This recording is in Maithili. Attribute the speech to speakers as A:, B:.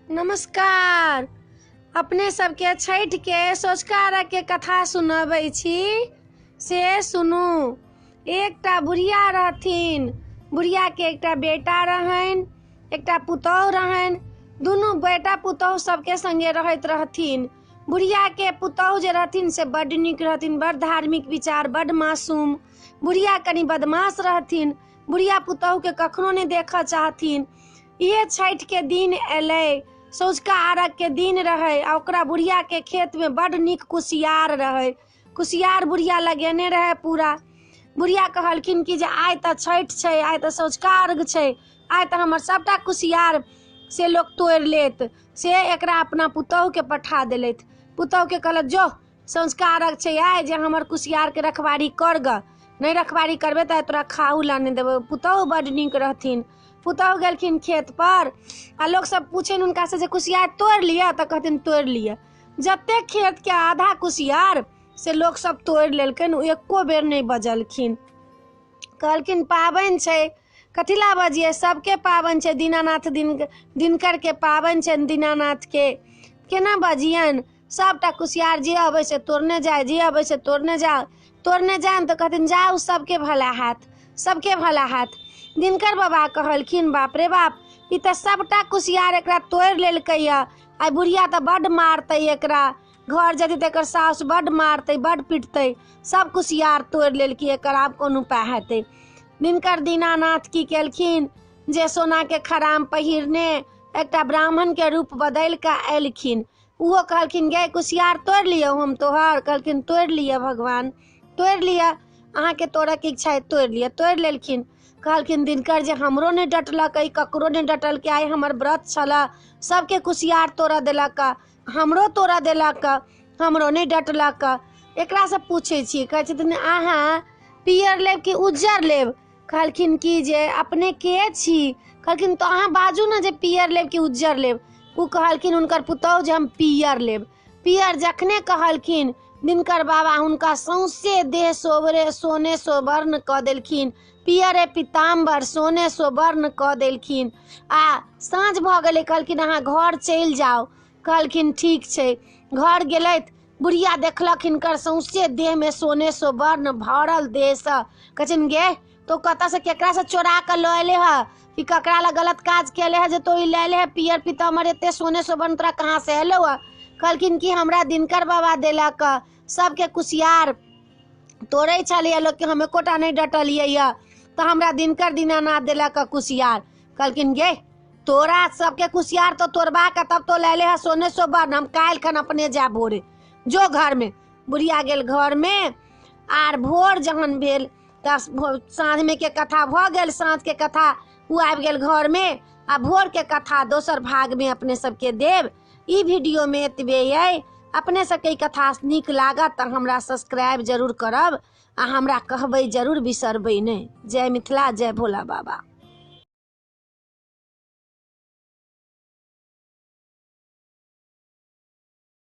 A: नमस्कार। अपने सबके छठ के सँझुका अर्घ के कथा सुनबै छी से सुनू। एकटा बुढ़िया रहथिन। बुढ़िया के एकटा बेटा रहनि, एकटा पुतोहु रहनि। दुनू बेटा पुतोहु सबके संगे रहैत रहथिन। बुढ़िया के पुतोहु जे रहथिन से बड्ड नीक रहथिन, बड्ड धार्मिक विचार, बड्ड मासूम। बुढ़िया कनि बदमाश रहथिन। बुढ़िया पुतोहु के कखनो नहीं देखऽ चाहथिन। ये छठ के दिन एलै, सँझुका अर्घ के दिन रहे आ ओकरा बुढ़िया के खेत में बड्ड नीक कुसियार रहे। कुसियार बुढ़िया लगेने रहे पूरा। बुढ़िया कहलखिन कि जे आइ तऽ छठ छै, आइ तऽ सँझुका अर्घ छै, आइ तऽ हमर सबटा कुसियार से लोग तोड़ि लेत। से एकरा अपना पुतोहु के पठा देलथि। पुतोहु के कहलक जो सँझुका अर्घ छै आइ, जे हमर कुसियार के रखवारी कर ग, नहीं रखवारी करबे तऽ तोरा खाहू ला नहीं देबो। पुतोहु बड्ड नीक रहथिन। पुतोहु गेलखिन खेत पर आ लोग सब पूछेन उनका से जे कुसियार तोड़ लिया, तो कहथिन तोड़ लिया। जते खेत के आधा कुसियार से लोग सब तोड़ लेलखिन, एको बेर नहीं बजलखिन। कहलखिन पाबनि छै, कथी ला बजिए, सबके पाबनि छै, दीनानाथ दिनकर के पाबनि छै दीनानाथ के, केना बजियन। सबटा कुसियार जे अबै से तोड़ने जाए, जे अबै से तोड़ने जाओ। तोड़ने जान तो कहथिन जाओ सबके भला हाथ, सबके भला हाथ। दिनकर बाबा कहलखिन बाप रे बाप, ई तऽ सबटा कुसियार एकरा तोड़ि लेलकैया। आइ बुढ़िया तऽ बड्ड मारतै एकरा, घर जेतै तऽ एकर साउस बड्ड मारतै, बड्ड पिटतै। सब कुसियार तोड़ि लेलकै, एकर आब कोन उपाय हेतै। दिनकर दीनानाथ की केलखिन जे सोना के खराम पहिरने एकटा ब्राह्मण के रूप बदलि कऽ एलखिन। उहो कहलखिन गे कुसियार तोड़ि लियौ हम तोहर। कहलखिन तोड़ि लिअ भगवान, तोड़ि लिअ, अहाँके तोड़ऽके इच्छा है तोड़ि लिअ। तोड़ि लेलखिन। कहलखिन दिनकर जे हमरो नहीं डटलक, ककरो नहीं डटलकै, आइ हमर व्रत छला, सबके कुसियार तोड़ देलक, हमरो तोड़ देलक, हमरो नहीं डटलक। एकरा से पूछे छी, कहै छथिन अहाँ पियर लेब कि उज्जर लेब। कहलखिन कि जे अपने के छी। कहलखिन तो अहाँ बाजू ना जे पियर लेब कि उज्जर लेब। उ कहलखिन हुनकर पुतोहु जे हम पियर लेब। पियर जखने कहलखिन, दिनकर बाबा हुनका सौंसे देह सोने सोवर्ण कऽ देलखिन। पियरे पीताम्बर सोने सोवर्ण कऽ देलखिन। आ साँझ भऽ गेलै, कहलखिन अहाँ घर चलि जाओ। कहलखिन ठीक छै। घर गेलथि। बुढ़िया देखलक हिनकर सौंसे देह में सोने सोवर्ण भरल देह सँ। कहथिन गे तो कतऽ से केकरा से चोरा कऽ लऽ एले ह, कि ककरा ला गलत काज केले है जे तो ई ले है पियर पीताम्बर एते सोने सोवर्ण तोरा कहाँ से एलौ है। कहलखिन कि हमरा दिनकर बाबा देलक, सबके कुसियार तोड़े छलियै लोग के, हम एकोटा नहीं डटलियै या, तो हमरा दिनकर दीनानाथ देलक कुसियार। कहलखिन गे तोरा सबके कुसियार तो तोड़बा के तब तो ले है सोने सोवर्ण, हम काल्हि खन अपने जा भोरे, जो घर में। बुढ़िया गेल घर में। आर भोर जहन भेल तऽ साँझ में के कथा भऽ गेल, साँझ के कथा उ आबि गेल घर में। आ भोर के कथा दोसर भाग में अपने सबके देव। ई वीडियो में एतबे अइ। अपने सबके ई कथा नीक लागत तऽ हमरा सब्सक्राइब जरूर करब आ हमरा कहबै जरूर, बिसरबै नहीं। जय मिथिला, जय भोला बाबा।